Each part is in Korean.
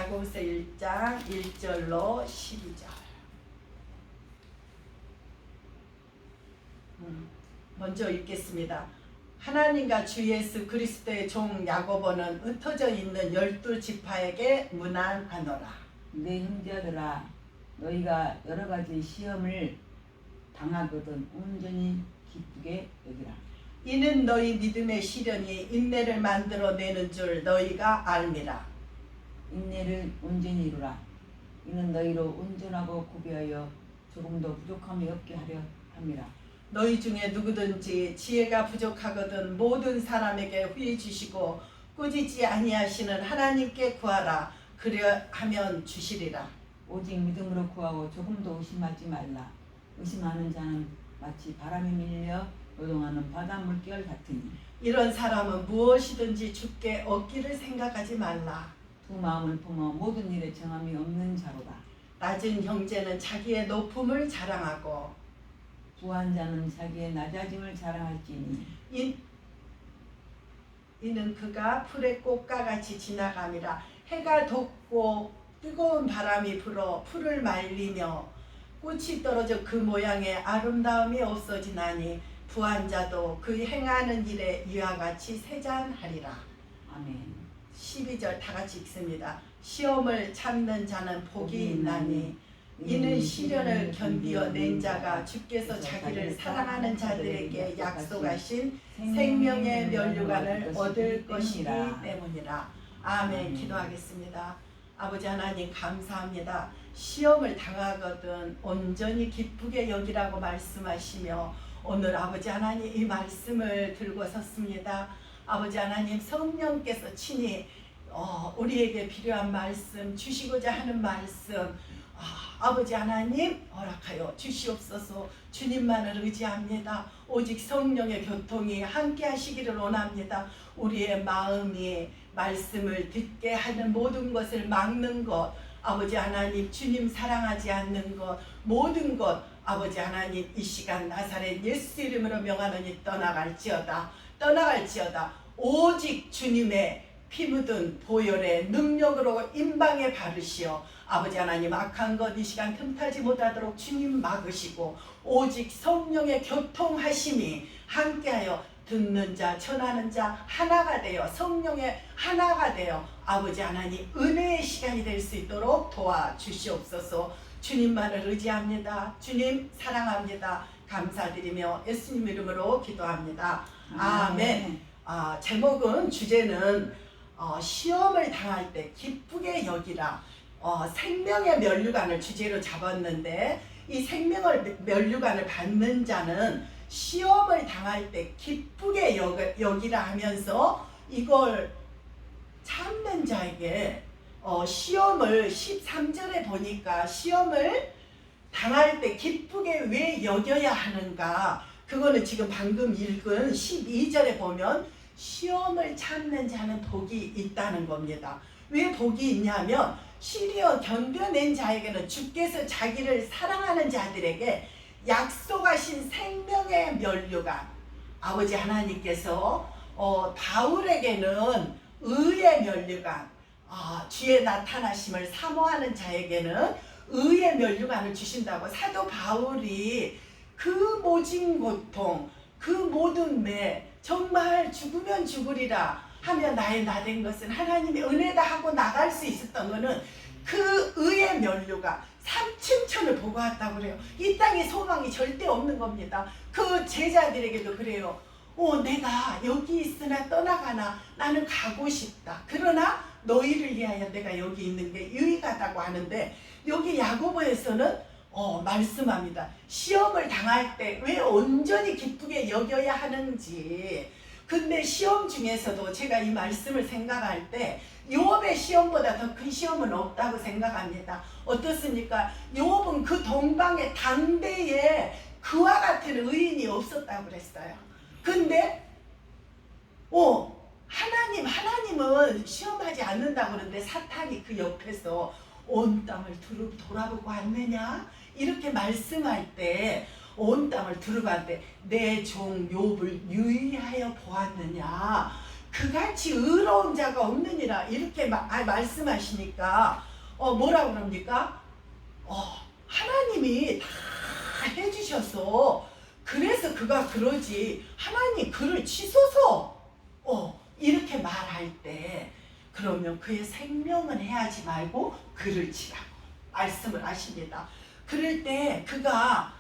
야고보서 1장 1절로 12절. 먼저 읽겠습니다. 하나님과 주 예수 그리스도의 종 야고보는 흩어져 있는 12지파에게 문안하노라. 내 형제들아, 너희가 여러 가지 시험을 당하거든 온전히 기쁘게 여기라. 이는 너희 믿음의 시련이 인내를 만들어내는 줄 너희가 알미라. 인내를 온전히 이루라. 이는 너희로 온전하고 구비하여 조금도 부족함이 없게 하려 함이라. 너희 중에 누구든지 지혜가 부족하거든 모든 사람에게 후히 주시고 꾸짖지 아니하시는 하나님께 구하라. 그리하면 주시리라. 오직 믿음으로 구하고 조금도 의심하지 말라. 의심하는 자는 마치 바람에 밀려 노동하는 바다 물결 같으니 이런 사람은 무엇이든지 주께 얻기를 생각하지 말라. 두 마음을 품어 모든 일에 정함이 없는 자로다. 낮은 형제는 자기의 높음을 자랑하고 부한 자는 자기의 낮아짐을 자랑할지니 이는 그가 풀의 꽃과 같이 지나감이라. 해가 돋고 뜨거운 바람이 불어 풀을 말리며 꽃이 떨어져 그 모양의 아름다움이 없어지나니 부한 자도 그 행하는 일에 이와 같이 세잔하리라. 아멘. 12절 다 같이 읽습니다. 시험을 참는 자는 복이 있나니 이는 시련을 견디어 낸 자가 주께서 자기를 사랑하는 자들에게 약속하신 생명의 면류관을 얻을 것이기 때문이라. 아멘. 기도하겠습니다. 아버지 하나님 감사합니다. 시험을 당하거든 온전히 기쁘게 여기라고 말씀하시며 오늘 아버지 하나님 이 말씀을 들고 섰습니다. 아버지 하나님 성령께서 친히 우리에게 필요한 말씀 주시고자 하는 말씀 아버지 하나님 허락하여 주시옵소서. 주님만을 의지합니다. 오직 성령의 교통이 함께 하시기를 원합니다. 우리의 마음이 말씀을 듣게 하는 모든 것을 막는 것 아버지 하나님 주님 사랑하지 않는 것 모든 것 아버지 하나님 이 시간 나사렛 예수 이름으로 명하노니 떠나갈지어다. 오직 주님의 피 묻은 보혈의 능력으로 임방에 바르시어 아버지 하나님 악한 것 이 시간 틈타지 못하도록 주님 막으시고 오직 성령의 교통하심이 함께하여 듣는 자 전하는 자 하나가 되어 성령의 하나가 되어 아버지 하나님 은혜의 시간이 될 수 있도록 도와주시옵소서. 주님만을 의지합니다. 주님 사랑합니다. 감사드리며 예수님 이름으로 기도합니다. 아멘. 제목은 주제는 시험을 당할 때 기쁘게 여기라. 생명의 면류관을 주제로 잡았는데 이 생명의 면류관을 받는 자는 시험을 당할 때 기쁘게 여기라 하면서 이걸 참는 자에게 시험을 13절에 보니까 시험을 당할 때 기쁘게 왜 여겨야 하는가 그거는 지금 방금 읽은 12절에 보면 시험을 참는 자는 복이 있다는 겁니다. 왜 복이 있냐면 시련 견뎌낸 자에게는 주께서 자기를 사랑하는 자들에게 약속하신 생명의 면류관 아버지 하나님께서 바울에게는 의의 면류관 주의 나타나심을 사모하는 자에게는 의의 면류관을 주신다고 사도 바울이 그 모진 고통 그 모든 매 정말 죽으면 죽으리라 하며 나의 나된 것은 하나님의 은혜다 하고 나갈 수 있었던 것은 그 의의 면류관 3층천을 보고 왔다고 그래요. 이 땅에 소망이 절대 없는 겁니다. 그 제자들에게도 그래요. 내가 여기 있으나 떠나가나 나는 가고 싶다. 그러나 너희를 위하여 내가 여기 있는 게 유익하다고 하는데 여기 야고보에서는 말씀합니다. 시험을 당할 때 왜 온전히 기쁘게 여겨야 하는지. 근데 시험 중에서도 제가 이 말씀을 생각할 때 요업의 시험보다 더 큰 시험은 없다고 생각합니다. 어떻습니까? 요업은 그 동방의 당대에 그와 같은 의인이 없었다고 그랬어요. 근데 하나님은 시험하지 않는다고 그러는데 사탄이 그 옆에서 온 땅을 돌아보고 왔느냐? 이렇게 말씀할 때 온 땅을 두루갈 때 내 종 욥을 유의하여 보았느냐? 그같이 의로운 자가 없느니라 이렇게 말씀하시니까 뭐라 그럽니까? 하나님이 다 해주셔서 그래서 그가 그러지 하나님 그를 치소서 이렇게 말할 때 그러면 그의 생명은 해하지 말고 그를 치라고 말씀을 하십니다. 그럴 때 그가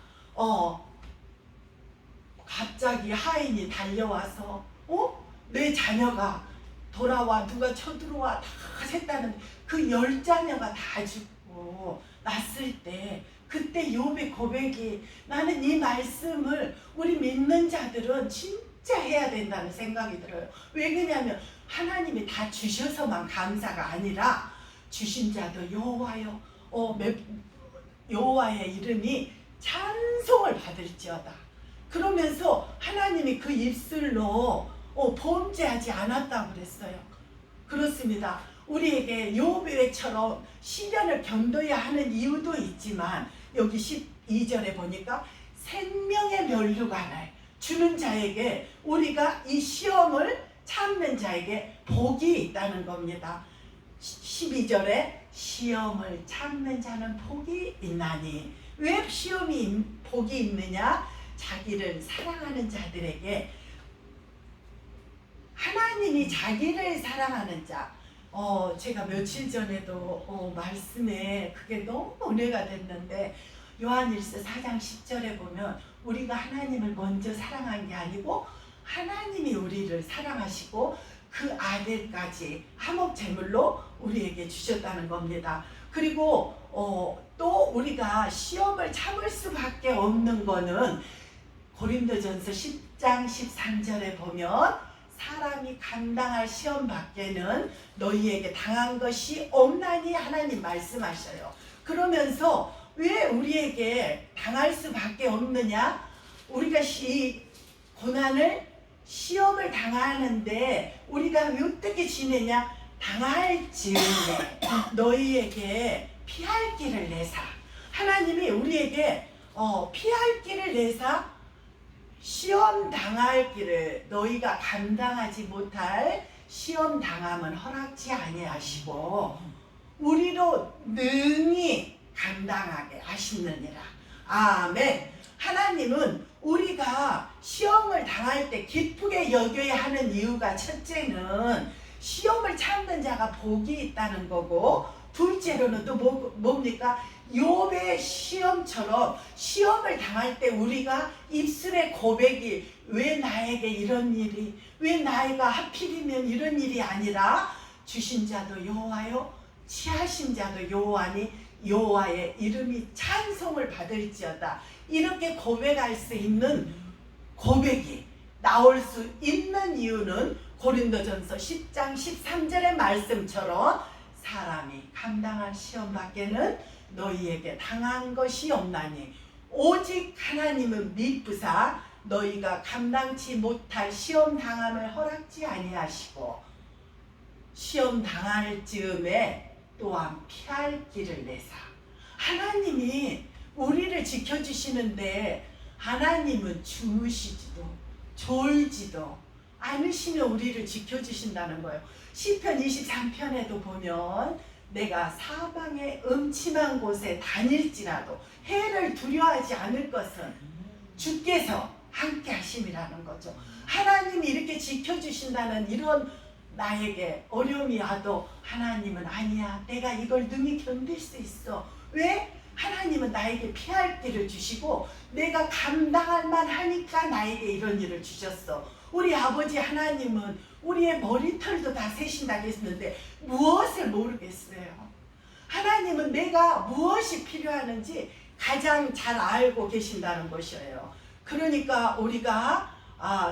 갑자기 하인이 달려와서 내 자녀가 돌아와 누가 쳐들어와 다 했다는 그 10자녀가 다 죽고 났을 때 그때 욥의 고백이 나는 이 말씀을 우리 믿는 자들은 진짜 해야 된다는 생각이 들어요. 왜 그러냐면 하나님이 다 주셔서만 감사가 아니라 주신 자도 여호와여 여호와의 이름이 찬송을 받을지어다. 그러면서 하나님이 그 입술로 범죄하지 않았다고 그랬어요. 그렇습니다. 우리에게 욥의처럼 시련을 견뎌야 하는 이유도 있지만 여기 12절에 보니까 생명의 면류관을 주는 자에게 우리가 이 시험을 참는 자에게 복이 있다는 겁니다. 12절에 시험을 참는 자는 복이 있나니 왜 시험이 복이 있느냐? 자기를 사랑하는 자들에게 하나님이 자기를 사랑하는 자 제가 며칠 전에도 말씀에 그게 너무 은혜가 됐는데 요한일서 4장 10절에 보면 우리가 하나님을 먼저 사랑한 게 아니고 하나님이 우리를 사랑하시고 그 아들까지 화목 제물로 우리에게 주셨다는 겁니다. 그리고 또 우리가 시험을 참을 수밖에 없는 거는 고린도전서 10장 13절에 보면 사람이 감당할 시험 밖에는 너희에게 당한 것이 없나니 하나님 말씀하셔요. 그러면서 왜 우리에게 당할 수밖에 없느냐? 우리가 이 고난을 시험을 당하는데 우리가 어떻게 지내냐? 당할 즈음에 너희에게 피할 길을 내사. 하나님이 우리에게 피할 길을 내사 시험 당할 길을 너희가 감당하지 못할 시험 당함은 허락지 아니하시고 우리로 능히 감당하게 하시느니라. 아멘. 하나님은 우리가 시험을 당할 때 기쁘게 여겨야 하는 이유가 첫째는 시험을 참는 자가 복이 있다는 거고 둘째로는 또 뭡니까? 욥의 시험처럼 시험을 당할 때 우리가 입술의 고백이 왜 나에게 이런 일이 왜 나이가 하필이면 이런 일이 아니라 주신 자도 여호와요 취하신 자도 여호와니 여호와의 이름이 찬송을 받을지어다. 이렇게 고백할 수 있는 고백이 나올 수 있는 이유는 고린도전서 10장 13절의 말씀처럼 사람이 감당할 시험 밖에는 너희에게 당한 것이 없나니 오직 하나님은 미쁘사 너희가 감당치 못할 시험 당함을 허락지 아니하시고 시험 당할 즈음에 또한 피할 길을 내사. 하나님이 우리를 지켜주시는데 하나님은 주무시지도 졸지도 않으시며 우리를 지켜주신다는 거예요. 시편 23편에도 보면 내가 사방의 음침한 곳에 다닐지라도 해를 두려워하지 않을 것은 주께서 함께 하심이라는 거죠. 하나님이 이렇게 지켜주신다는 이런 나에게 어려움이 와도 하나님은 아니야 내가 이걸 능히 견딜 수 있어. 왜? 하나님은 나에게 피할 길을 주시고 내가 감당할 만하니까 나에게 이런 일을 주셨어. 우리 아버지 하나님은 우리의 머리털도 다 세신다고 했는데 무엇을 모르겠어요. 하나님은 내가 무엇이 필요하는지 가장 잘 알고 계신다는 것이에요. 그러니까 우리가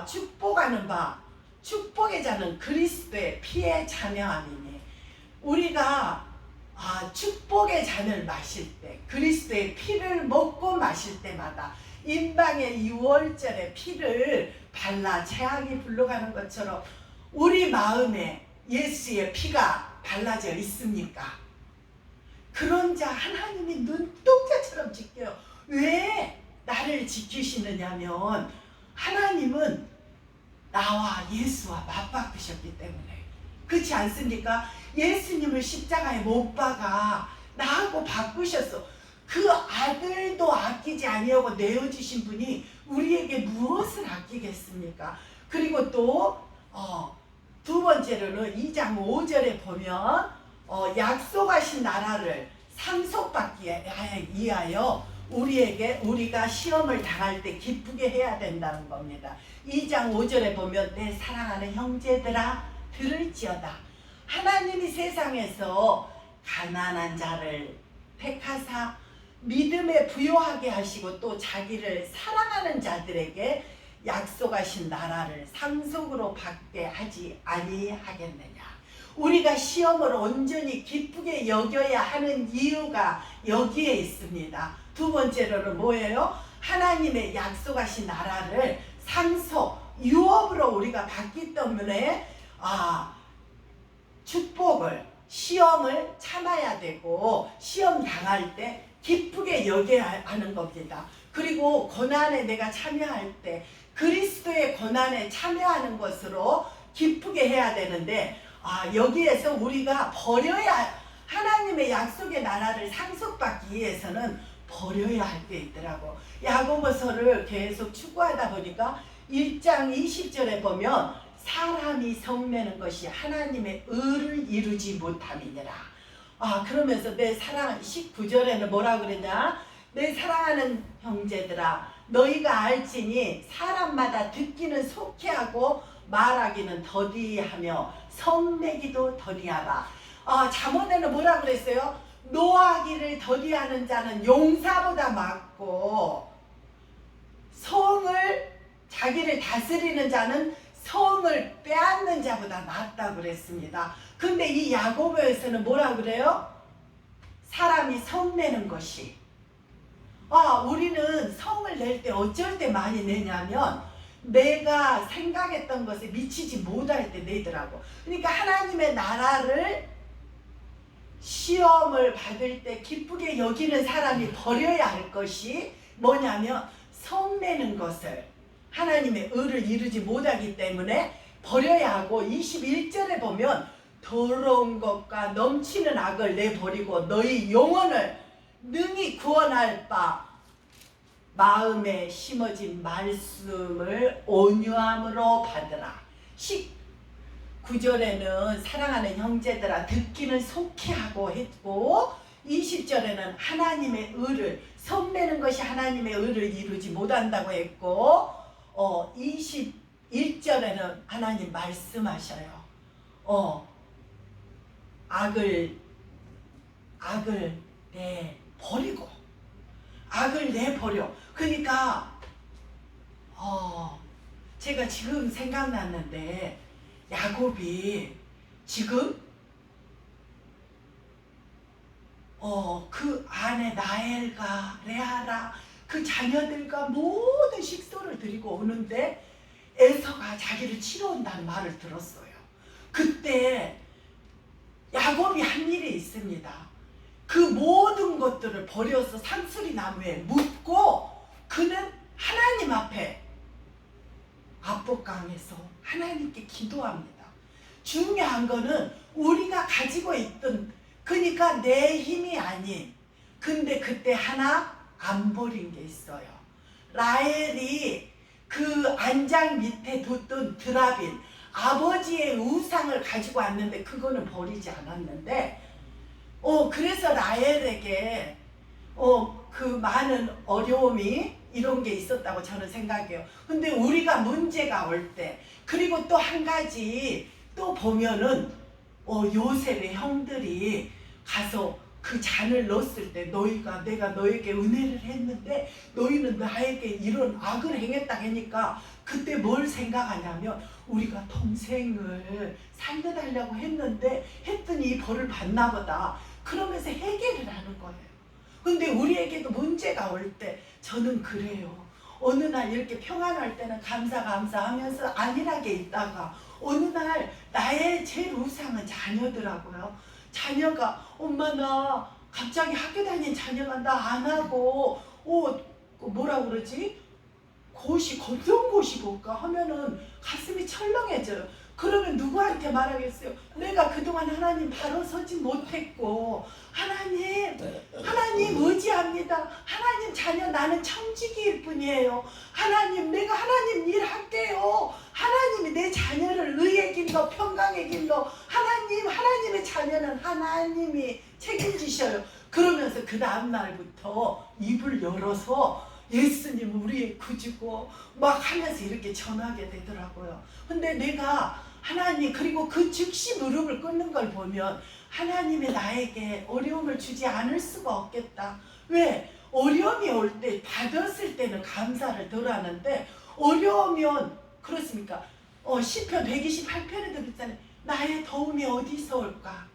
축복하는 바 축복의 잔은 그리스도의 피의 자녀함이니 우리가 축복의 잔을 마실 때 그리스도의 피를 먹고 마실 때마다 임방의 6월절에 피를 발라 재앙이 불러가는 것처럼 우리 마음에 예수의 피가 발라져 있습니까? 그런 자 하나님이 눈동자처럼 지켜요. 왜 나를 지키시느냐면 하나님은 나와 예수와 맞바꾸셨기 때문에. 그렇지 않습니까? 예수님을 십자가에 못 박아 나하고 바꾸셨어. 그 아들도 아끼지 아니하고 내어주신 분이 우리에게 무엇을 아끼겠습니까? 그리고 또 두 번째로는 2장 5절에 보면 약속하신 나라를 상속받기 위하여 우리가 시험을 당할 때 기쁘게 해야 된다는 겁니다. 2장 5절에 보면 내 사랑하는 형제들아 들을지어다. 하나님이 세상에서 가난한 자를 택하사 믿음에 부요하게 하시고 또 자기를 사랑하는 자들에게 약속하신 나라를 상속으로 받게 하지 아니하겠느냐. 우리가 시험을 온전히 기쁘게 여겨야 하는 이유가 여기에 있습니다. 두 번째로는 뭐예요? 하나님의 약속하신 나라를 상속, 유업으로 우리가 받기 때문에 축복을, 시험을 참아야 되고 시험 당할 때 기쁘게 여겨야 하는 겁니다. 그리고 고난에 내가 참여할 때 그리스도의 고난에 참여하는 것으로 기쁘게 해야 되는데 여기에서 우리가 버려야, 하나님의 약속의 나라를 상속받기 위해서는 버려야 할 게 있더라고. 야고보서를 계속 추구하다 보니까 1장 20절에 보면 사람이 성내는 것이 하나님의 의를 이루지 못함이니라. 그러면서 내 사랑 19절에는 뭐라 그러냐? 내 사랑하는 형제들아 너희가 알지니 사람마다 듣기는 속히하고 말하기는 더디하며 성내기도 더디하라. 잠언에는 뭐라 그랬어요? 노하기를 더디하는 자는 용사보다 맞고 성을, 자기를 다스리는 자는 성을 빼앗는 자보다 낫다고 그랬습니다. 근데 이 야고보에서는 뭐라 그래요? 사람이 성내는 것이, 우리는 성을 낼 때 어쩔 때 많이 내냐면 내가 생각했던 것에 미치지 못할 때 내더라고. 그러니까 하나님의 나라를 시험을 받을 때 기쁘게 여기는 사람이 버려야 할 것이 뭐냐면 성내는 것을, 하나님의 의를 이루지 못하기 때문에 버려야 하고, 21절에 보면 더러운 것과 넘치는 악을 내버리고 너희 영혼을 능히 구원할 바 마음에 심어진 말씀을 온유함으로 받으라. 19절에는 사랑하는 형제들아 듣기는 속히 하고 했고, 20절에는 하나님의 의를, 성내는 것이 하나님의 의를 이루지 못한다고 했고, 21절에는 하나님 말씀하셔요. 악을 내버리고, 악을 내버려. 그러니까 제가 지금 생각났는데 야곱이 지금 그 아내 라헬과 레아라 그 자녀들과 모든 식소를 드리고 오는데 에서가 자기를 치러 온다는 말을 들었어요. 그때 야곱이 한 일이 있습니다. 그 모든 것들을 버려서 상수리 나무에 묻고 그는 하나님 앞에 압복강에서 하나님께 기도합니다. 중요한 거는 우리가 가지고 있던, 그러니까 내 힘이 아닌, 근데 그때 하나 안 버린 게 있어요. 라헬이 그 안장 밑에 뒀던 드라빈, 아버지의 우상을 가지고 왔는데 그거는 버리지 않았는데, 그래서 라헬에게 그 많은 어려움이 이런 게 있었다고 저는 생각해요. 근데 우리가 문제가 올 때, 그리고 또 한 가지 또 보면은 요셉의 형들이 가서 그 잔을 넣었을 때 내가 너에게 은혜를 했는데 너희는 나에게 이런 악을 행했다 하니까 그때 뭘 생각하냐면 우리가 동생을 살려달라고 했더니 이 벌을 받나 보다. 그러면서 해결을 하는 거예요. 근데 우리에게도 문제가 올 때 저는 그래요. 어느 날 이렇게 평안할 때는 감사하면서 안일하게 있다가 어느 날 나의 제일 우상은 자녀더라고요. 자녀가 엄마 나 갑자기 학교 다닌 자녀가 나 안 하고 뭐라 그러지? 곳이 검정 곳이 볼까 하면은 가슴이 철렁해져요. 그러면 누구한테 말하겠어요? 내가 그동안 하나님 바로 서지 못했고 하나님 의지합니다. 하나님 자녀 나는 청지기일 뿐이에요. 하나님 내가 하나님 일할게요. 하나님이 내 자녀를 의의 길로 평강의 길로 하나님의 자녀는 하나님이 책임지셔요. 그러면서 그 다음날부터 입을 열어서 예수님 우리의 구주고 막 하면서 이렇게 전하게 되더라고요. 근데 내가 하나님 그리고 그 즉시 무릎을 꿇는 걸 보면 하나님이 나에게 어려움을 주지 않을 수가 없겠다. 왜? 어려움이 올 때 받았을 때는 감사를 덜 하는데 어려우면 그렇습니까? 시편 128편에도 그랬잖아요. 나의 도움이 어디서 올까?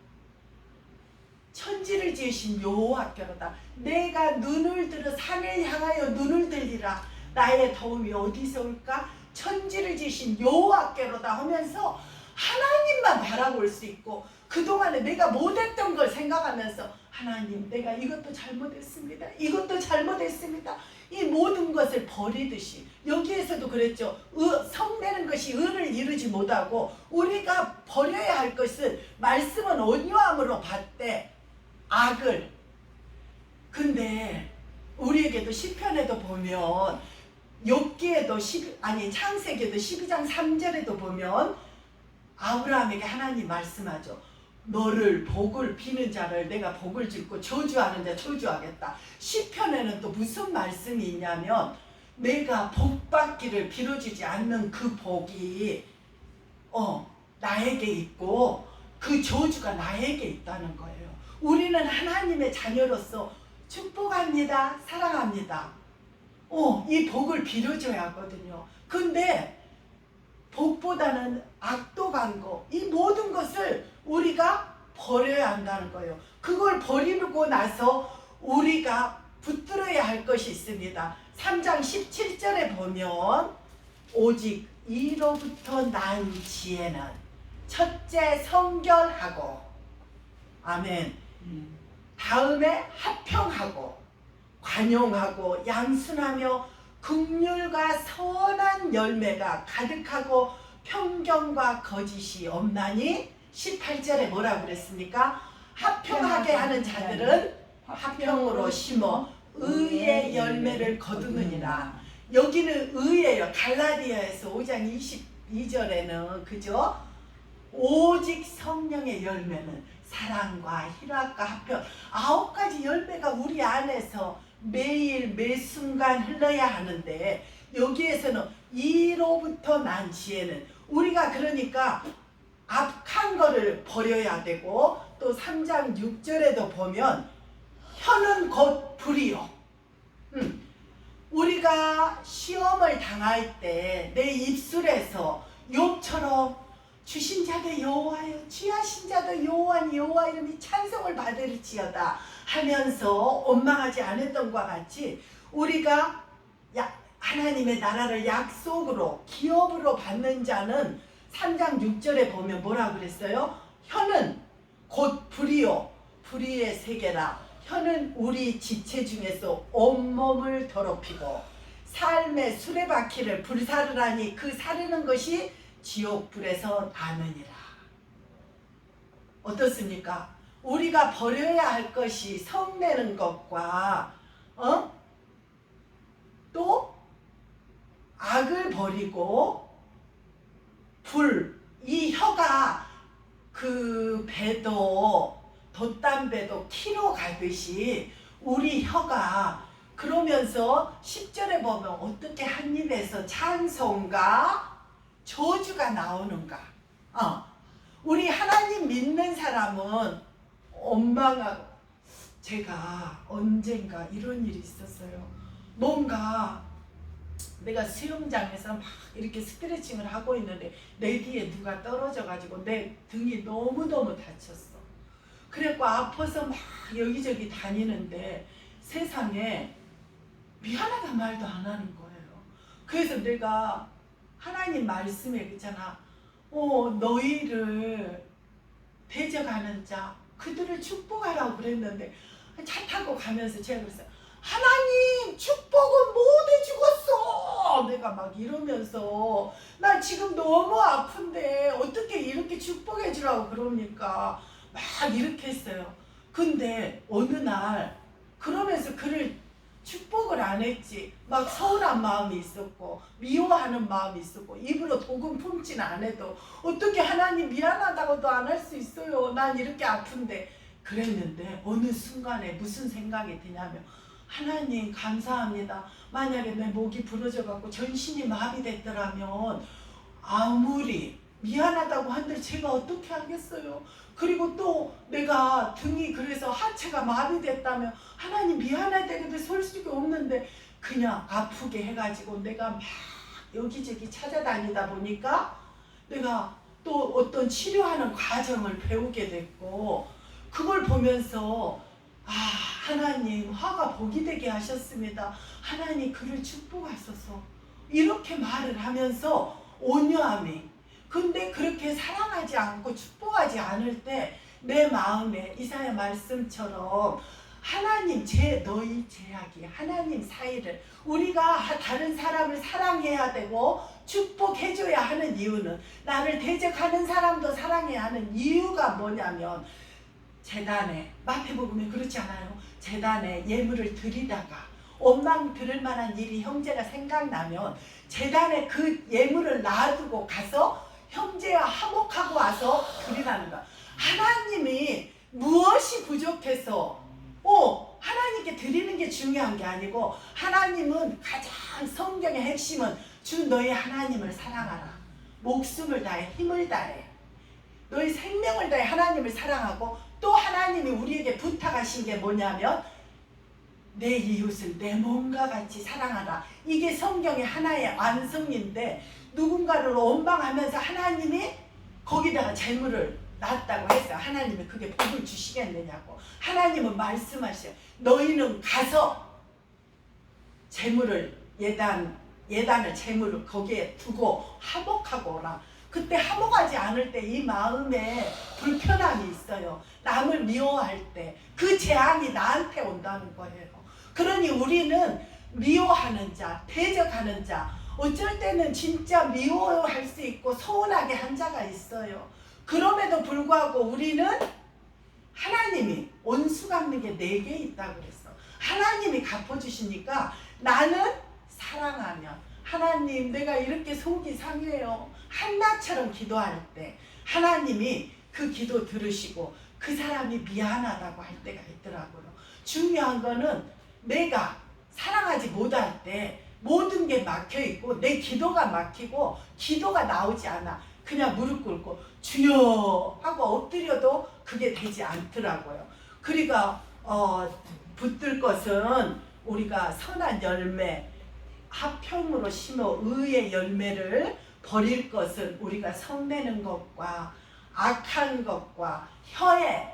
천지를 지으신 여호와께로다. 내가 눈을 들어 산을 향하여 눈을 들리라. 나의 도움이 어디서 올까? 천지를 지으신 여호와께로다 하면서 하나님만 바라볼 수 있고 그동안에 내가 못했던 걸 생각하면서 하나님 내가 이것도 잘못했습니다. 이것도 잘못했습니다. 이 모든 것을 버리듯이 여기에서도 그랬죠. 성내는 것이 의를 이루지 못하고 우리가 버려야 할 것은 말씀은 온유함으로 받되 악을. 근데 우리에게도 시편에도 보면 창세기에도 12장 3절에도 보면 아브라함에게 하나님 말씀하죠. 너를 복을 비는 자를 내가 복을 짓고 저주하는 자 저주하겠다. 시편에는 또 무슨 말씀이 있냐면 내가 복받기를 빌어주지 않는 그 복이 나에게 있고 그 저주가 나에게 있다는 거예요. 우리는 하나님의 자녀로서 축복합니다. 사랑합니다. 이 복을 빌어줘야 하거든요. 근데 복보다는 악도 강고 이 모든 것을 우리가 버려야 한다는 거예요. 그걸 버리고 나서 우리가 붙들어야 할 것이 있습니다. 3장 17절에 보면 오직 이로부터 난 지혜는 첫째 성결하고 아멘. 다음에 합평하고 관용하고 양순하며 긍휼과 선한 열매가 가득하고 편견과 거짓이 없나니 18절에 뭐라고 그랬습니까? 합평하게 하는 자들은 합평으로 심어 의의 열매를 거두느니라. 여기는 의예요. 갈라디아에서 5장 22절에는 그죠? 오직 성령의 열매는 사랑과 희락과 합평 9가지 열매가 우리 안에서 매일 매순간 흘러야 하는데 여기에서는 이로부터 난 지혜는 우리가 그러니까 악한 거를 버려야 되고 또 3장 6절에도 보면 혀는 곧 불이요. 우리가 시험을 당할 때 내 입술에서 욥처럼 주신 자도 여호와여 취하신 자도 여호와니 여호와 이름이 찬송을 받을지어다 하면서 원망하지 않았던 것과 같이 우리가 하나님의 나라를 약속으로 기업으로 받는 자는 3장 6절에 보면 뭐라고 그랬어요? 혀는 곧 불이요 불의의 세계라. 혀는 우리 지체 중에서 온몸을 더럽히고 삶의 수레바퀴를 불사르라니 그 사르는 것이 지옥불에서 나느니라. 어떻습니까? 우리가 버려야 할 것이 성내는 것과 또 악을 버리고 이 혀가 그 배도 돛담배도 키로 가듯이 우리 혀가 그러면서 10절에 보면 어떻게 한 입에서 찬송과 저주가 나오는가. 우리 하나님 믿는 사람은 제가 언젠가 이런 일이 있었어요. 뭔가 내가 수영장에서 막 이렇게 스트레칭을 하고 있는데 내 뒤에 누가 떨어져가지고 내 등이 너무너무 다쳤어. 그래갖고 아파서 막 여기저기 다니는데 세상에 미안하단 말도 안 하는 거예요. 그래서 내가 하나님 말씀에 있잖아. 너희를 대적하는 자 그들을 축복하라고 그랬는데 차 타고 가면서 제가 그랬어요. 하나님 축복은 못 해주겠어. 내가 막 이러면서 나 지금 너무 아픈데 어떻게 이렇게 축복해 주라고 그럽니까? 막 이렇게 했어요. 근데 어느 날 그러면서 그를 축복을 안 했지. 막 서운한 마음이 있었고 미워하는 마음이 있었고 입으로 복음 품지는 안 해도 어떻게 하나님 미안하다고도 안 할 수 있어요. 난 이렇게 아픈데 그랬는데 어느 순간에 무슨 생각이 드냐면 하나님 감사합니다. 만약에 내 목이 부러져 갖고 전신이 마비됐더라면 아무리 미안하다고 한들 제가 어떻게 하겠어요. 그리고 또 내가 등이 그래서 하체가 마비됐다면 하나님 미안하다고도 설 수가 없는데 그냥 아프게 해가지고 내가 막 여기저기 찾아다니다 보니까 내가 또 어떤 치료하는 과정을 배우게 됐고 그걸 보면서 하나님 화가 복이 되게 하셨습니다. 하나님 그를 축복하소서 이렇게 말을 하면서 온유함이 근데 그렇게 사랑하지 않고 축복하지 않을 때 내 마음에 이사야 말씀처럼 하나님 너희 제약이 하나님 사이를 우리가 다른 사람을 사랑해야 되고 축복해줘야 하는 이유는 나를 대적하는 사람도 사랑해야 하는 이유가 뭐냐면 제단에 마태복음에 그렇지 않아요? 제단에 예물을 드리다가 원망 들을 만한 일이 형제가 생각나면 제단에 그 예물을 놔두고 가서 형제와 화목하고 와서 드리라는 거야. 하나님이 무엇이 부족해서 하나님께 드리는 게 중요한 게 아니고 하나님은 가장 성경의 핵심은 주 너희 하나님을 사랑하라. 목숨을 다해 힘을 다해 너희 생명을 다해 하나님을 사랑하고 또 하나님이 우리에게 부탁하신 게 뭐냐면 내 이웃을 내 몸과 같이 사랑하라. 이게 성경의 하나의 완성인데 누군가를 원망하면서 하나님이 거기다가 재물을 놨다고 했어요. 하나님이 그게 복을 주시겠느냐고. 하나님은 말씀하셔요. 너희는 가서 재물을 예단을 재물을 거기에 두고 화목하고 오라. 그때 화목하지 않을 때 이 마음에 불편함이 있어요. 남을 미워할 때 그 재앙이 나한테 온다는 거예요. 그러니 우리는 미워하는 자, 대적하는 자, 어쩔 때는 진짜 미워할 수 있고 서운하게 한 자가 있어요. 그럼에도 불구하고 우리는 하나님이 원수 갚는 게 4개 있다고 그랬어. 하나님이 갚아주시니까 나는 사랑하면 하나님 내가 이렇게 속이 상해요. 한나처럼 기도할 때 하나님이 그 기도 들으시고 그 사람이 미안하다고 할 때가 있더라고요. 중요한 거는 내가 사랑하지 못할 때 모든 게 막혀있고 내 기도가 막히고 기도가 나오지 않아. 그냥 무릎 꿇고 주여 하고 엎드려도 그게 되지 않더라고요. 그러니까 붙들 것은 우리가 선한 열매 합평으로 심어 의의 열매를 버릴 것은 우리가 성내는 것과 악한 것과 혀에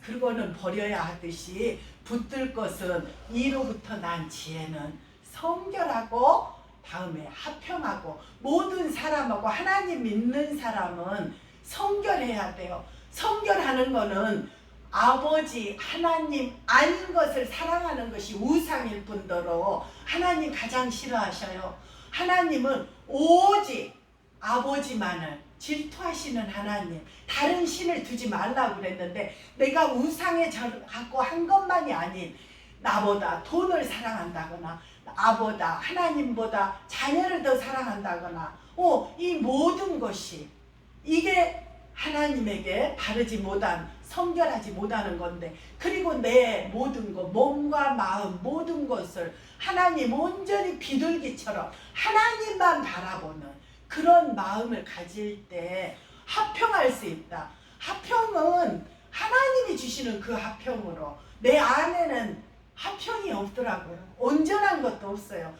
그거는 버려야 하듯이 붙들 것은 이로부터 난 지혜는 성결하고 다음에 합평하고 모든 사람하고 하나님 믿는 사람은 성결해야 돼요. 성결하는 거는 아버지 하나님 아닌 것을 사랑하는 것이 우상일 뿐더러 하나님 가장 싫어하셔요. 하나님은 오직 아버지만을 질투하시는 하나님, 다른 신을 두지 말라고 그랬는데 내가 우상에 절하고 한 것만이 아닌 나보다 돈을 사랑한다거나 나보다 하나님보다 자녀를 더 사랑한다거나 이 모든 것이 이게 하나님에게 바르지 못한 성결하지 못하는 건데 그리고 내 모든 것 몸과 마음 모든 것을 하나님 온전히 비둘기처럼 하나님만 바라보는 그런 마음을 가질 때 합평할 수 있다. 합평은 하나님이 주시는 그 합평으로 내 안에는 합평이 없더라고요. 온전한 것도 없어요.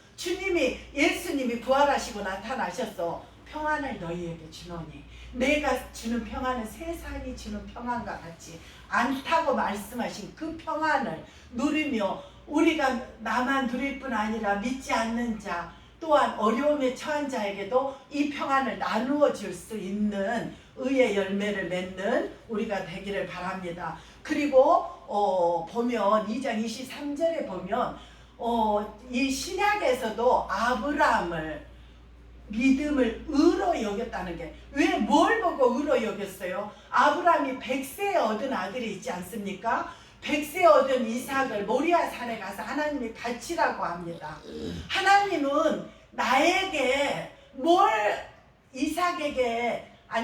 예수님이 부활하시고 나타나셔서 평안을 너희에게 주노니 내가 주는 평안은 세상이 주는 평안과 같지 않다고 말씀하신 그 평안을 누리며 우리가 나만 누릴 뿐 아니라 믿지 않는 자 또한 어려움에 처한 자에게도 이 평안을 나누어 줄 수 있는 의의 열매를 맺는 우리가 되기를 바랍니다. 그리고 보면 2장 23절에 보면 이 신약에서도 아브라함을 믿음을 의로 여겼다는 게 왜 뭘 보고 의로 여겼어요? 아브라함이 100세에 얻은 아들이 있지 않습니까? 100세에 얻은 이삭을 모리아 산에 가서 하나님이 바치라고 합니다. 하나님은 나에게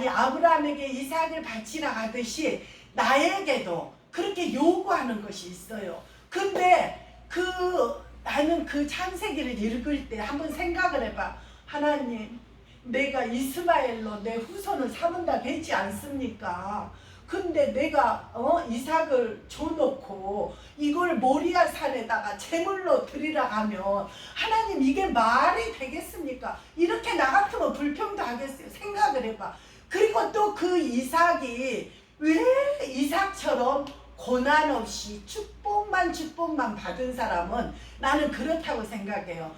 아브라함에게 이삭을 바치라 하듯이 나에게도 그렇게 요구하는 것이 있어요. 근데 나는 그 창세기를 읽을 때 한번 생각을 해봐. 하나님, 내가 이스마엘로 내 후손을 삼은다고 했지 않습니까? 근데 내가 이삭을 줘놓고 이걸 모리아 산에다가 제물로 드리라 하면 하나님 이게 말이 되겠습니까? 이렇게 나 같으면 불평도 하겠어요. 생각을 해봐. 그리고 또 그 이삭이 왜 이삭처럼 고난 없이 축복만 받은 사람은 나는 그렇다고 생각해요.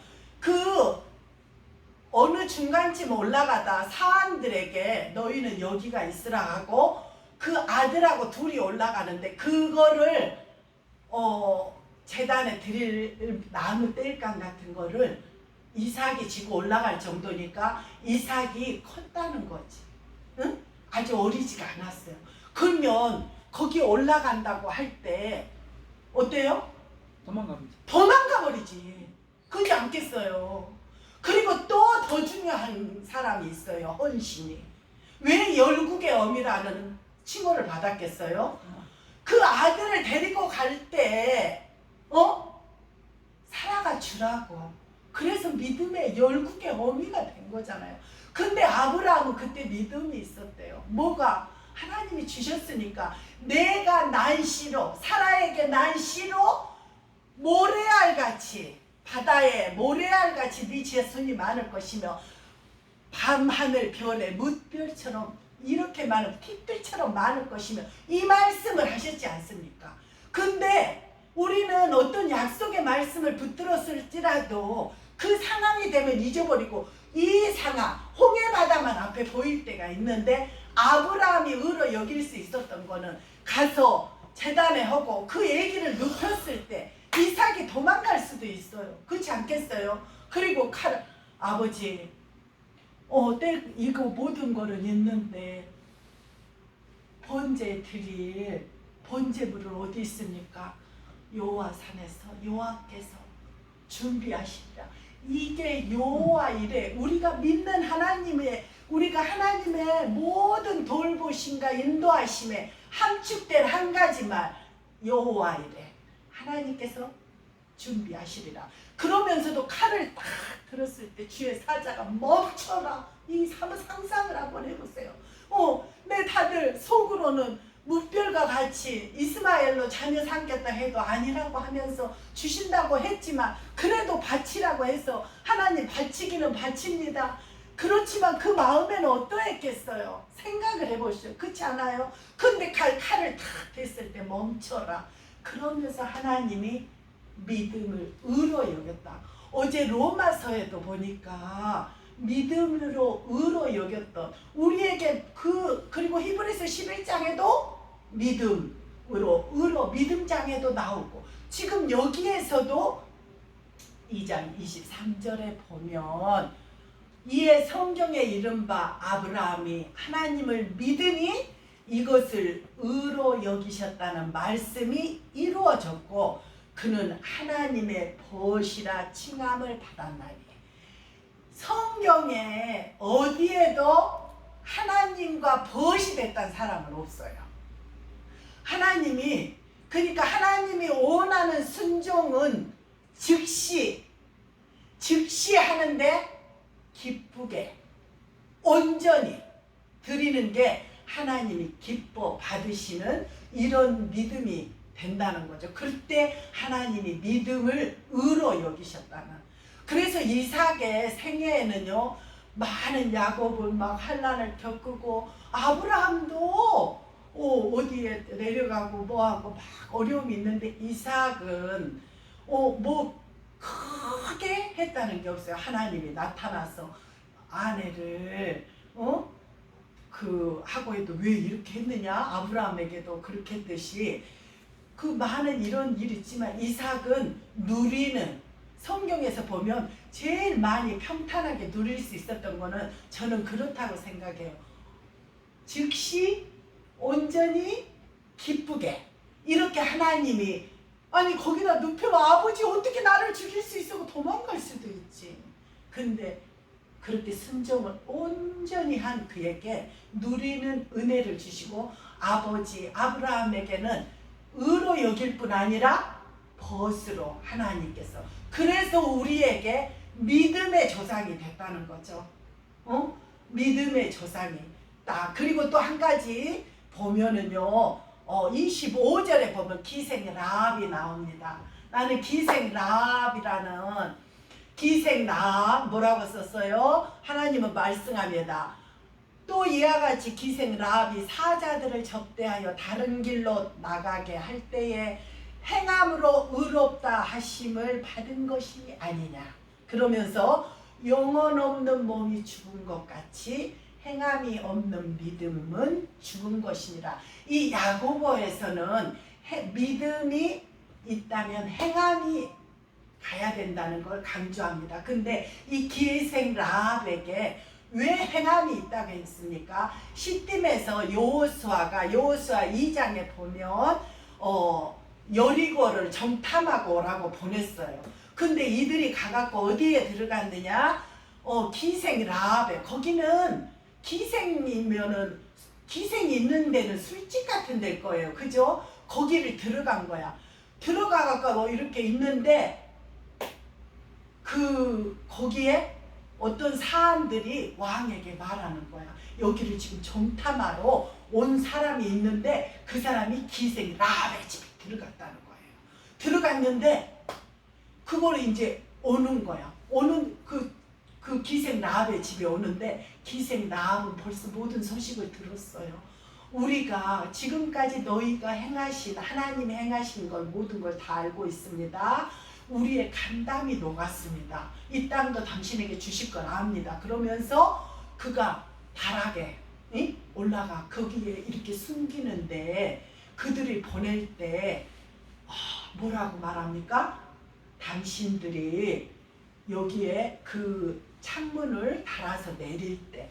어느 중간쯤 올라가다 사람들에게 너희는 여기가 있으라 하고 그 아들하고 둘이 올라가는데 그거를 제단에 드릴 나무 땔감 같은 거를 이삭이 지고 올라갈 정도니까 이삭이 컸다는 거지. 응? 아주 어리지가 않았어요. 그러면 거기 올라간다고 할 때 어때요? 도망가 버리지. 그러지 않겠어요. 그리고 또 더 중요한 사람이 있어요. 헌신이. 왜 열국의 어미라는 칭호를 받았겠어요? 그 아들을 데리고 갈 때 사라가 주라고. 그래서 믿음의 열국의 어미가 된 거잖아요. 근데 아브라함은 그때 믿음이 있었대요. 뭐가? 하나님이 주셨으니까 내가 난시로 사라에게 난시로 모래알같이 바다에 모래알같이 네 자손이 많을 것이며 밤하늘 별에 뭇별처럼 이렇게 많은 핏들처럼 많을 것이며 이 말씀을 하셨지 않습니까? 근데 우리는 어떤 약속의 말씀을 붙들었을지라도 그 상황이 되면 잊어버리고 이 상황 홍해바다만 앞에 보일 때가 있는데 아브라함이 의로 여길 수 있었던 거는 가서 제단에 하고 그 얘기를 눕혔을 때 이삭이 도망갈 수도 있어요. 그렇지 않겠어요? 그리고 아버지 이거 모든 거는 있는데 번제 드릴 번제물은 어디 있습니까? 여호와 산에서 여호와께서 준비하시리라. 이게 여호와 이래. 우리가 믿는 우리가 하나님의 모든 돌보심과 인도하심에 함축된 한 가지 말 여호와 이래. 하나님께서 준비하시리라. 그러면서도 칼을 딱 들었을 때 주의 사자가 멈춰라. 이 상상을 한번 해보세요. 내 다들 속으로는 뭇별과 같이 이스마엘로 자녀 삼겠다 해도 아니라고 하면서 주신다고 했지만 그래도 바치라고 해서 하나님 바치기는 바칩니다. 그렇지만 그 마음에는 어떠했겠어요? 생각을 해보시죠. 그렇지 않아요? 근데 칼을 탁 댔을 때 멈춰라. 그러면서 하나님이 믿음을 의로 여겼다. 어제 로마서에도 보니까 믿음으로 의로 여겼던 우리에게 그리고 히브리서 11장에도 믿음으로 의로 믿음장에도 나오고 지금 여기에서도 2장 23절에 보면 이에 성경에 이른바 아브라함이 하나님을 믿으니 이것을 의로 여기셨다는 말씀이 이루어졌고 그는 하나님의 벗이라 칭함을 받았나니. 성경에 어디에도 하나님과 벗이 됐다는 사람은 없어요. 그러니까 하나님이 원하는 순종은 즉시 하는데 기쁘게 온전히 드리는 게 하나님이 기뻐 받으시는 이런 믿음이 된다는 거죠. 그때 하나님이 믿음을 의로 여기셨다는. 그래서 이삭의 생애에는요 많은 야곱은 막 환난을 겪고 아브라함도 어디에 내려가고 뭐하고 막 어려움이 있는데 이삭은 뭐 크게 했다는 게 없어요. 하나님이 나타나서 아내를 하고 해도 왜 이렇게 했느냐? 아브라함에게도 그렇게 했듯이 그 많은 이런 일이 있지만 이삭은 누리는 성경에서 보면 제일 많이 평탄하게 누릴 수 있었던 거는 저는 그렇다고 생각해요. 즉시 온전히 기쁘게 이렇게 하나님이 아니 거기다 눕히면 아버지 어떻게 나를 죽일 수 있어 도망갈 수도 있지. 근데 그렇게 순종을 온전히 한 그에게 누리는 은혜를 주시고 아버지 아브라함에게는 의로 여길 뿐 아니라 벗으로 하나님께서 그래서 우리에게 믿음의 조상이 됐다는 거죠. 믿음의 조상이 딱. 그리고 또 한 가지 보면은요 25절에 보면 기생 라합이 나옵니다. 나는 기생 라합이라는 기생 라합 뭐라고 썼어요? 하나님은 말씀합니다. 또 이와 같이 기생 라합이 사자들을 접대하여 다른 길로 나가게 할 때에 행함으로 의롭다 하심을 받은 것이 아니냐. 그러면서 영혼 없는 몸이 죽은 것 같이 행함이 없는 믿음은 죽은 것이니라. 이 야고보에서는 믿음이 있다면 행함이 가야 된다는 걸 강조합니다. 근데 이 기생 라합에게 왜 행함이 있다고 했습니까? 시딤에서 여호수아 2장에 보면 여리고를 정탐하고 오라고 보냈어요. 근데 이들이 가갖고 어디에 들어갔느냐? 기생 라합에. 거기는 기생이면은 기생이 있는 데는 술집 같은 데일 거예요. 그죠? 거기를 들어간 거야. 들어가갖고 이렇게 있는데 거기에 어떤 사람들이 왕에게 말하는 거야. 여기를 지금 정탐하러 온 사람이 있는데 그 사람이 기생 라합의 집에 들어갔다는 거예요. 들어갔는데 그거를 이제 오는 거야. 오는 그 기생 라합의 집에 오는데 기생 라합은 벌써 모든 소식을 들었어요. 우리가 지금까지 너희가 행하신 하나님이 행하신 걸 모든 걸 다 알고 있습니다. 우리의 간담이 녹았습니다. 이 땅도 당신에게 주실 걸 압니다. 그러면서 그가 다락에 올라가 거기에 이렇게 숨기는데 그들이 보낼 때 뭐라고 말합니까? 당신들이 여기에 그 창문을 달아서 내릴 때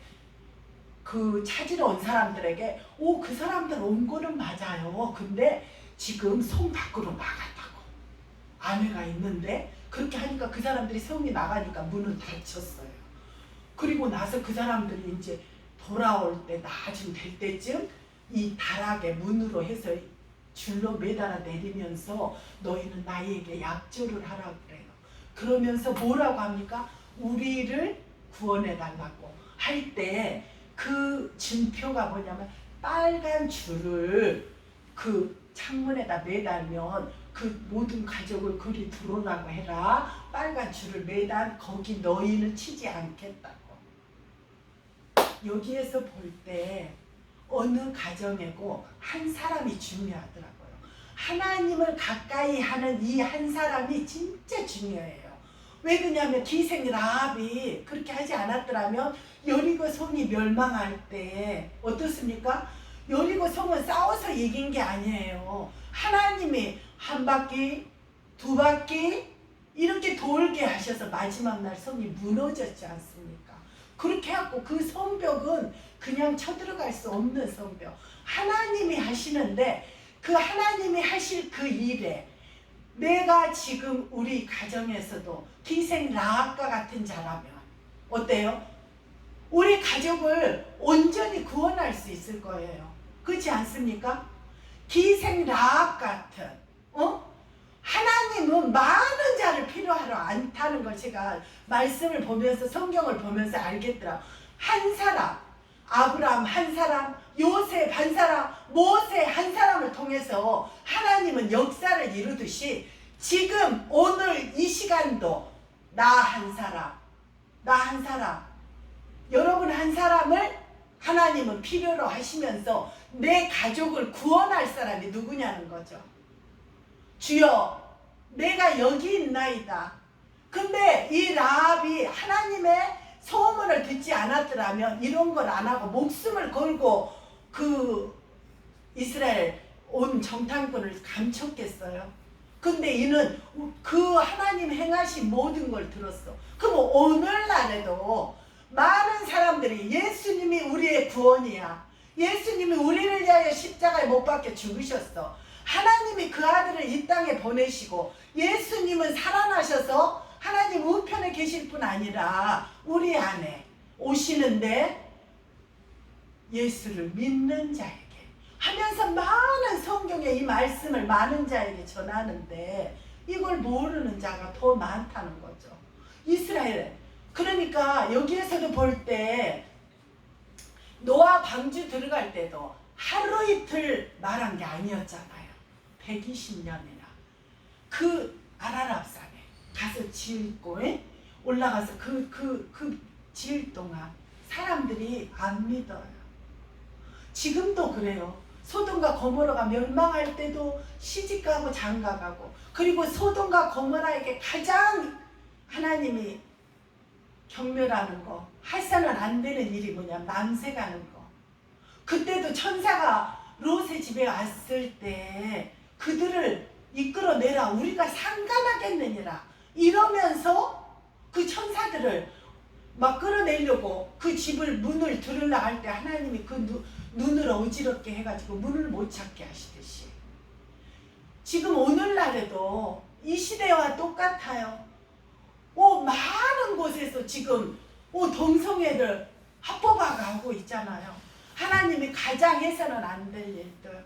그 찾으러 온 사람들에게 그 사람들 온 거는 맞아요. 근데 지금 성 밖으로 나갔다고. 아내가 있는데 그렇게 하니까 그 사람들이 성이 나가니까 문은 닫혔어요. 그리고 나서 그 사람들이 이제 돌아올 때 나중 될 때쯤 이 다락에 문으로 해서 줄로 매달아 내리면서 너희는 나에게 약조를 하라고 그래요. 그러면서 뭐라고 합니까? 우리를 구원해 달라고 할 때 그 증표가 뭐냐면 빨간 줄을 그 창문에다 매달면 그 모든 가족을 그리 들어오라고 해라. 빨간 줄을 매단 거기 너희는 치지 않겠다고. 여기에서 볼 때 어느 가정이고 한 사람이 중요하더라고요. 하나님을 가까이 하는 이 한 사람이 진짜 중요해요. 왜 그러냐면 기생 라합이 그렇게 하지 않았더라면 여리고 성이 멸망할 때 어떻습니까? 여리고 성은 싸워서 이긴 게 아니에요. 하나님이 한 바퀴, 두 바퀴 이렇게 돌게 하셔서 마지막 날 성이 무너졌지 않습니까? 그렇게 해갖고 그 성벽은 그냥 쳐들어갈 수 없는 성벽. 하나님이 하시는데 그 하나님이 하실 그 일에 내가 지금 우리 가정에서도 기생 라합과 같은 자라면 어때요? 우리 가족을 온전히 구원할 수 있을 거예요. 그렇지 않습니까? 기생 라합 같은 하나님은 많은 자를 필요하러 않다는 걸 제가 말씀을 보면서 성경을 보면서 알겠더라. 한 사람, 아브라함 한 사람, 요셉 한 사람, 모세 한 사람을 통해서 하나님은 역사를 이루듯이 지금 오늘 이 시간도 나 한 사람, 여러분 한 사람을 하나님은 필요로 하시면서 내 가족을 구원할 사람이 누구냐는 거죠. 주여 내가 여기 있나이다. 근데 이 라합이 하나님의 소문을 듣지 않았더라면 이런 걸 안 하고 목숨을 걸고 그 이스라엘 온 정탐꾼을 감췄겠어요. 근데 이는 그 하나님 행하신 모든 걸 들었어. 그럼 오늘날에도 많은 사람들이 예수님이 우리의 구원이야, 예수님이 우리를 위하여 십자가에 못 박혀 죽으셨어, 하나님이 그 아들을 이 땅에 보내시고 예수님은 살아나셔서 하나님 우편에 계실 뿐 아니라 우리 안에 오시는데, 예수를 믿는 자에게 하면서 많은 성경의 이 말씀을 많은 자에게 전하는데 이걸 모르는 자가 더 많다는 거죠. 이스라엘, 그러니까 여기에서도 볼 때 노아 방주 들어갈 때도 하루 이틀 말한 게 아니었잖아요. 120년이나 그 아라랏 산에 가서 지을고 올라가서 그 지을 동안 사람들이 안 믿어요. 지금도 그래요. 소돔과 고모라가 멸망할 때도 시집가고 장가가고, 그리고 소돔과 고모라에게 가장 하나님이 경멸하는 거, 해서는 안 되는 일이 뭐냐, 남색하는 거. 그때도 천사가 롯의 집에 왔을 때 그들을 이끌어내라, 우리가 상관하겠느니라 이러면서 그 천사들을 막 끌어내려고 그 집을 문을 들으려 할 때 하나님이 그 눈을 어지럽게 해가지고 문을 못 찾게 하시듯이, 지금 오늘날에도 이 시대와 똑같아요. 많은 곳에서 지금 동성애를 합법화하고 있잖아요. 하나님이 가장 해서는 안 될 일들.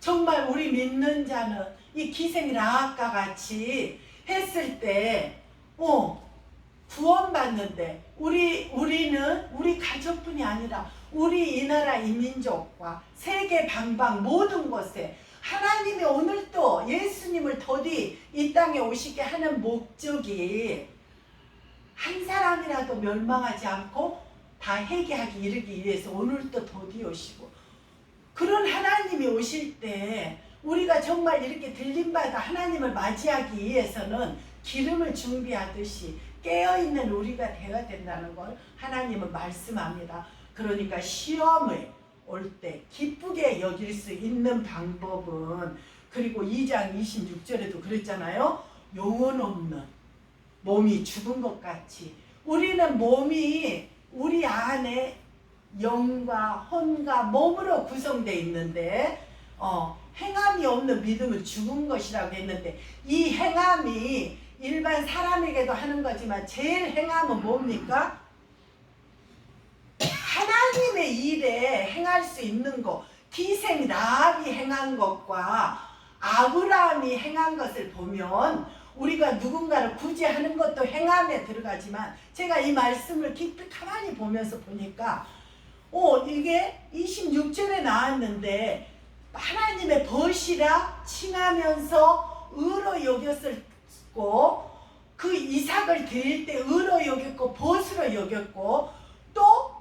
정말 우리 믿는 자는 이 기생 라합과 같이 했을 때 구원받는데, 우리는 우리 가족뿐이 아니라 우리 이 나라 이 민족과 세계 방방 모든 곳에 하나님이 오늘 또 예수님을 더디 이 땅에 오시게 하는 목적이 한 사람이라도 멸망하지 않고 다 회개하기 이르기 위해서 오늘 또 더디 오시고, 그런 하나님이 오실 때 우리가 정말 이렇게 들림받아 하나님을 맞이하기 위해서는 기름을 준비하듯이 깨어있는 우리가 되어야 된다는 걸 하나님은 말씀합니다. 그러니까 시험을 올 때 기쁘게 여길 수 있는 방법은, 그리고 2장 26절에도 그랬잖아요. 영혼 없는 몸이 죽은 것 같이 우리는 몸이 우리 안에 영과 혼과 몸으로 구성되어 있는데 행함이 없는 믿음은 죽은 것이라고 했는데, 이 행함이 일반 사람에게도 하는 거지만 제일 행함은 뭡니까? 하나님의 일에 행할 수 있는 것. 기생 라합이 행한 것과 아브라함이 행한 것을 보면 우리가 누군가를 구제하는 것도 행함에 들어가지만, 제가 이 말씀을 깊이 가만히 보면서 보니까 이게 26절에 나왔는데 하나님의 벗이라 칭하면서 의로 여겼고, 그 이삭을 드릴 때 의로 여겼고 벗으로 여겼고, 또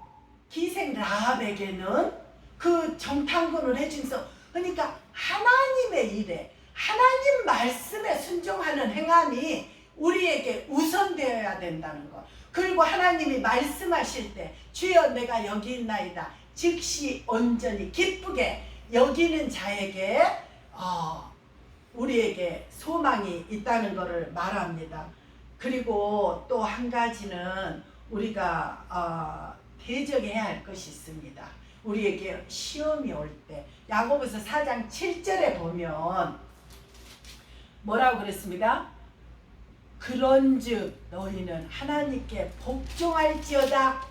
기생 라합에게는 그 정탐꾼을 해주면서, 그러니까 하나님의 일에 하나님 말씀에 순종하는 행함이 우리에게 우선되어야 된다는 것. 그리고 하나님이 말씀하실 때 주여 내가 여기 있나이다 즉시 온전히 기쁘게 여기는 자에게 우리에게 소망이 있다는 것을 말합니다. 그리고 또 한 가지는 우리가 대적해야 할 것이 있습니다. 우리에게 시험이 올 때 야고보서 4장 7절에 보면 뭐라고 그랬습니다? 그런즉 너희는 하나님께 복종할지어다.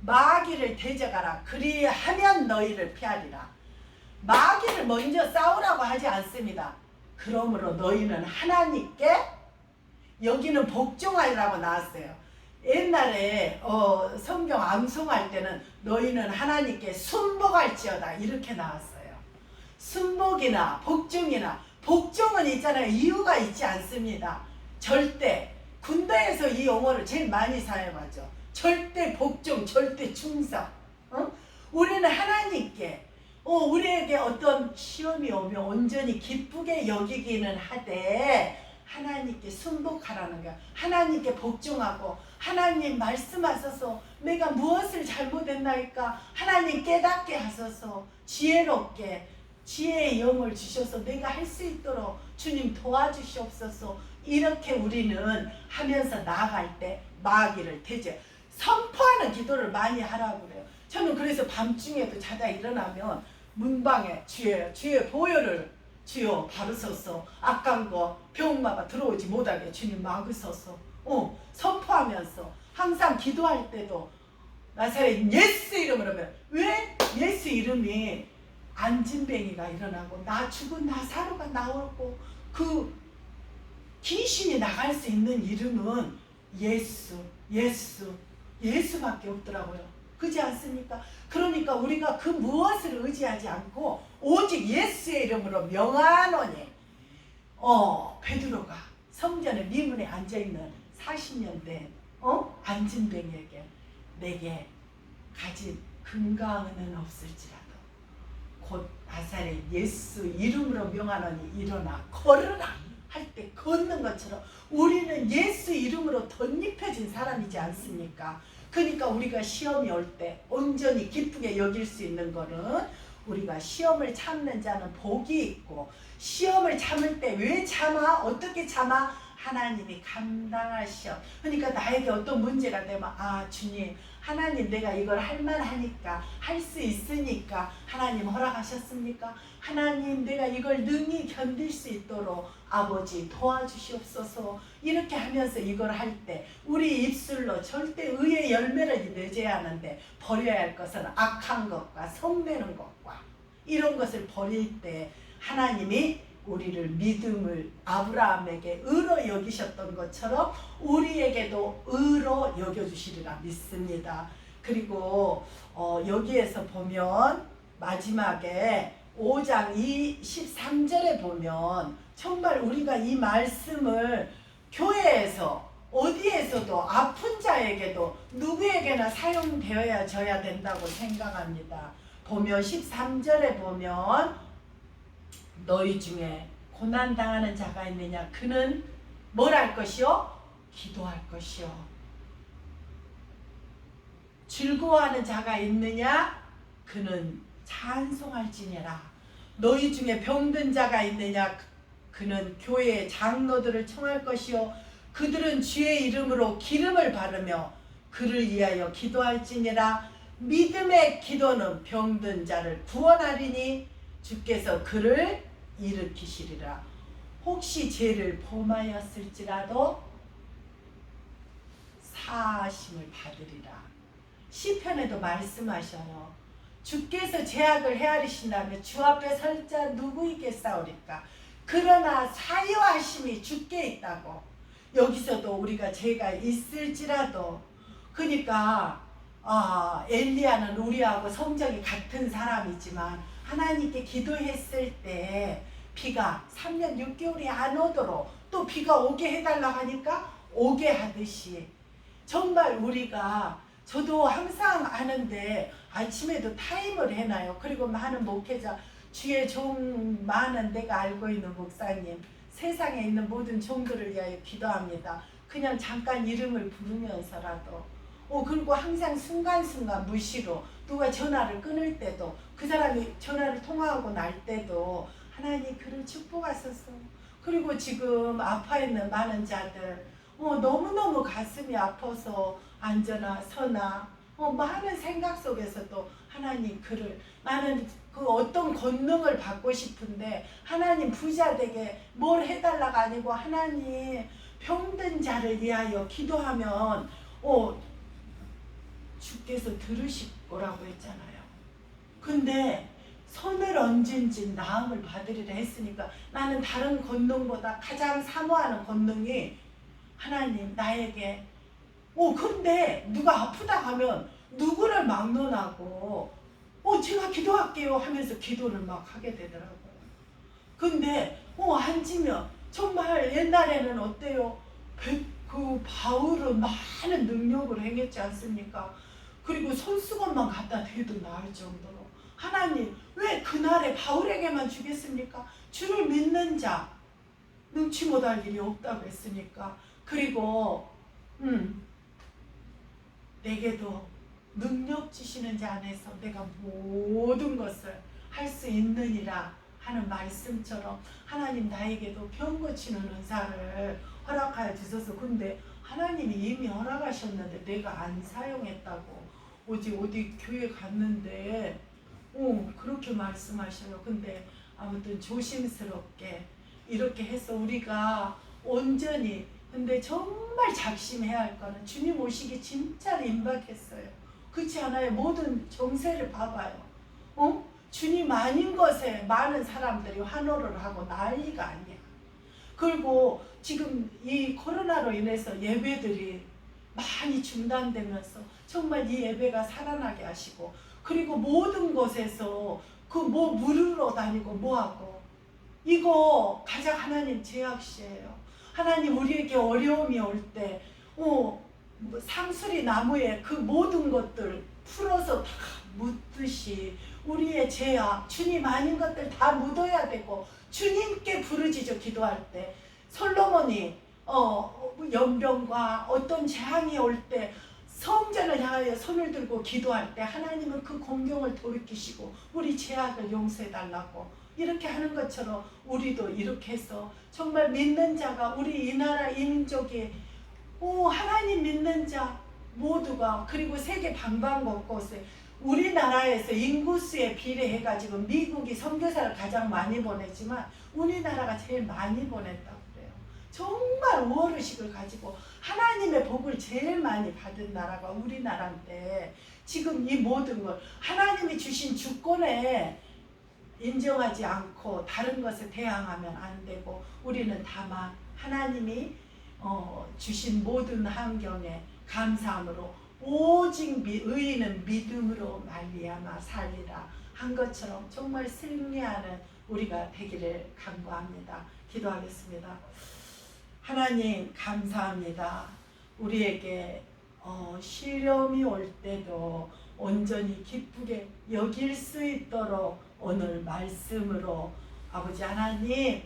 마귀를 대적하라. 그리하면 너희를 피하리라. 마귀를 먼저 싸우라고 하지 않습니다. 그러므로 너희는 하나님께, 여기는 복종하라고 나왔어요. 옛날에 성경 암송할 때는 너희는 하나님께 순복할지어다 이렇게 나왔어요. 순복이나 복종이나, 복종은 있잖아요. 이유가 있지 않습니다. 절대, 군대에서 이 용어를 제일 많이 사용하죠. 절대 복종, 절대 충성. 우리는 하나님께 우리에게 어떤 시험이 오면 온전히 기쁘게 여기기는 하되 하나님께 순복하라는 거야. 하나님께 복종하고, 하나님 말씀하소서 내가 무엇을 잘못했나이까 하나님 깨닫게 하소서, 지혜롭게 지혜의 영을 주셔서 내가 할 수 있도록 주님 도와주시옵소서. 이렇게 우리는 하면서 나아갈 때 마귀를 대제 선포하는 기도를 많이 하라고 그래요. 저는 그래서 밤중에도 자다 일어나면 문방에 주의 보혈을 주여 바르소서, 악한 거 병마가 들어오지 못하게 주님 막으소서 선포하면서 항상 기도할 때도 나사렛 예수 이름으로 하면, 왜 예수 이름이 안진뱅이가 일어나고 나 죽은 나사로가 나오고 그 귀신이 나갈 수 있는 이름은 예수밖에 없더라고요. 그렇지 않습니까? 그러니까 우리가 그 무엇을 의지하지 않고 오직 예수의 이름으로 명하노니 베드로가 성전의 미문에 앉아있는 40년 된 안진뱅이에게 내게 가진 건강은 없을지라도 곧 나사렛 예수 이름으로 명하노니 일어나 걸으라 할 때 걷는 것처럼 우리는 예수 이름으로 덧입혀진 사람이지 않습니까? 그러니까 우리가 시험이 올 때 온전히 기쁘게 여길 수 있는 거는 우리가 시험을 참는 자는 복이 있고, 시험을 참을 때 왜 참아? 어떻게 참아? 하나님이 감당하셔. 그러니까 나에게 어떤 문제가 되면 주님, 하나님 내가 이걸 할 만하니까, 할 수 있으니까 하나님 허락하셨습니까? 하나님 내가 이걸 능히 견딜 수 있도록 아버지 도와주시옵소서. 이렇게 하면서 이걸 할 때 우리 입술로 절대 의의 열매를 맺어야 하는데, 버려야 할 것은 악한 것과 성내는 것과 이런 것을 버릴 때 하나님이 우리를 믿음을 아브라함에게 의로 여기셨던 것처럼 우리에게도 의로 여겨주시리라 믿습니다. 그리고 여기에서 보면 마지막에 5장 23절에 보면 정말 우리가 이 말씀을 교회에서 어디에서도 아픈 자에게도 누구에게나 사용되어야 져야 된다고 생각합니다. 보면 13절에 보면 너희 중에 고난당하는 자가 있느냐? 그는 뭘 할 것이요? 기도할 것이요. 즐거워하는 자가 있느냐? 그는 찬송할지니라. 너희 중에 병든 자가 있느냐? 그는 교회의 장로들을 청할 것이요. 그들은 주의 이름으로 기름을 바르며 그를 위하여 기도할지니라. 믿음의 기도는 병든 자를 구원하리니 주께서 그를 일으키시리라. 혹시 죄를 범하였을지라도 사하심을 받으리라. 시편에도 말씀하셔요. 주께서 죄악을 헤아리신다면 주 앞에 설 자 누구 있겠사오리까? 그러나 사유하심이 주께 있다고. 여기서도 우리가 죄가 있을지라도, 그러니까 엘리야는 우리하고 성정이 같은 사람이지만 하나님께 기도했을 때 비가 3년 6개월이 안 오도록 또 비가 오게 해달라고 하니까 오게 하듯이, 정말 우리가, 저도 항상 하는데 아침에도 타임을 해놔요. 그리고 많은 목회자, 주의 종 많은 내가 알고 있는 목사님, 세상에 있는 모든 종들을 위하여 기도합니다. 그냥 잠깐 이름을 부르면서라도. 그리고 항상 순간순간 무시로 누가 전화를 끊을 때도, 그 사람이 전화를 통화하고 날 때도 하나님 그를 축복하소서. 그리고 지금 아파있는 많은 자들, 너무너무 가슴이 아파서 앉거나 서나 많은 생각 속에서도 하나님 그를, 나는 그 어떤 권능을 받고 싶은데 하나님 부자 되게 뭘 해달라가 아니고 하나님 병든 자를 위하여 기도하면 주께서 들으실 거라고 했잖아요. 근데 손을 얹은지 나음을 받으리라 했으니까 나는 다른 권능보다 가장 사모하는 권능이 하나님 나에게, 근데 누가 아프다 하면 누구를 막론하고 제가 기도할게요 하면서 기도를 막 하게 되더라고요. 근데 앉으면 정말 옛날에는 어때요? 그 바울은 많은 능력을 행했지 않습니까? 그리고 손수건만 갖다 대도 나을 정도로. 하나님 왜 그날에 바울에게만 주겠습니까? 주를 믿는 자 능치 못할 일이 없다고 했으니까. 그리고 내게도 능력 주시는 자 안에서 내가 모든 것을 할 수 있느니라 하는 말씀처럼 하나님 나에게도 병 고치는 은사를 허락하여 주셔서 근데 하나님이 이미 허락하셨는데 내가 안 사용했다고 어디 교회 갔는데 그렇게 말씀하셔요. 근데 아무튼 조심스럽게 이렇게 해서 우리가 온전히 근데 정말 작심해야 할 거는 주님 오시기 진짜 임박했어요. 그렇지 않아요? 모든 정세를 봐봐요. 주님 아닌 것에 많은 사람들이 환호를 하고 난리가 아니야. 그리고 지금 이 코로나로 인해서 예배들이 많이 중단되면서 정말 이 예배가 살아나게 하시고 그리고 모든 곳에서 그 뭐 물으러 다니고 뭐하고 이거 가장 하나님 제약시예요. 하나님 우리에게 어려움이 올 때 상수리 나무에 그 모든 것들 풀어서 다 묻듯이 우리의 죄악 주님 아닌 것들 다 묻어야 되고 주님께 부르짖어 기도할 때 솔로몬이 연병과 어떤 재앙이 올 때 성전을 향하여 손을 들고 기도할 때 하나님은 그 공경을 돌이키시고 우리 죄악을 용서해 달라고 이렇게 하는 것처럼 우리도 이렇게 해서 정말 믿는 자가 우리 이 나라 인민족이 하나님 믿는 자 모두가 그리고 세계 방방곳곳에 우리나라에서 인구수에 비례해가지고 미국이 선교사를 가장 많이 보냈지만 우리나라가 제일 많이 보냈다고 그래요. 정말 우월의식을 가지고 하나님의 복을 제일 많이 받은 나라가 우리나라인데 지금 이 모든 걸 하나님이 주신 주권에 인정하지 않고 다른 것에 대항하면 안 되고 우리는 다만 하나님이 주신 모든 환경에 감사함으로 오직 의인은 믿음으로 말미암아 살리라 한 것처럼 정말 승리하는 우리가 되기를 간구합니다. 기도하겠습니다. 하나님 감사합니다. 우리에게 시련이 올 때도 온전히 기쁘게 여길 수 있도록 오늘 말씀으로 아버지 하나님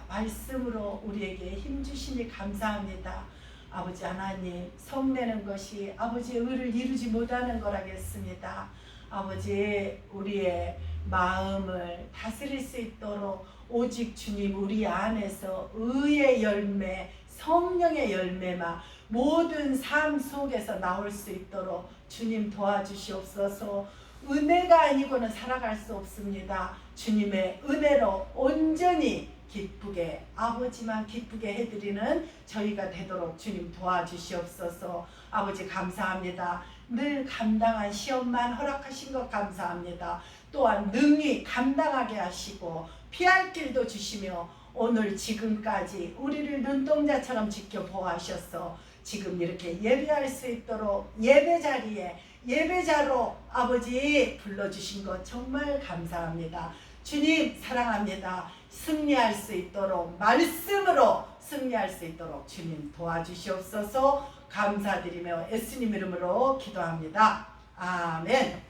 말씀으로 우리에게 힘주시니 감사합니다. 아버지 하나님 성내는 것이 아버지의 의를 이루지 못하는 거라겠습니다. 아버지 우리의 마음을 다스릴 수 있도록 오직 주님 우리 안에서 의의 열매 성령의 열매만 모든 삶 속에서 나올 수 있도록 주님 도와주시옵소서. 은혜가 아니고는 살아갈 수 없습니다. 주님의 은혜로 온전히 기쁘게 아버지만 기쁘게 해드리는 저희가 되도록 주님 도와주시옵소서. 아버지 감사합니다. 늘 감당한 시험만 허락하신 것 감사합니다. 또한 능히 감당하게 하시고 피할 길도 주시며 오늘 지금까지 우리를 눈동자처럼 지켜보아하셔서 지금 이렇게 예배할 수 있도록 예배 자리에 예배자로 아버지 불러주신 것 정말 감사합니다. 주님 사랑합니다. 승리할 수 있도록 말씀으로 승리할 수 있도록 주님 도와주시옵소서. 감사드리며 예수님 이름으로 기도합니다. 아멘.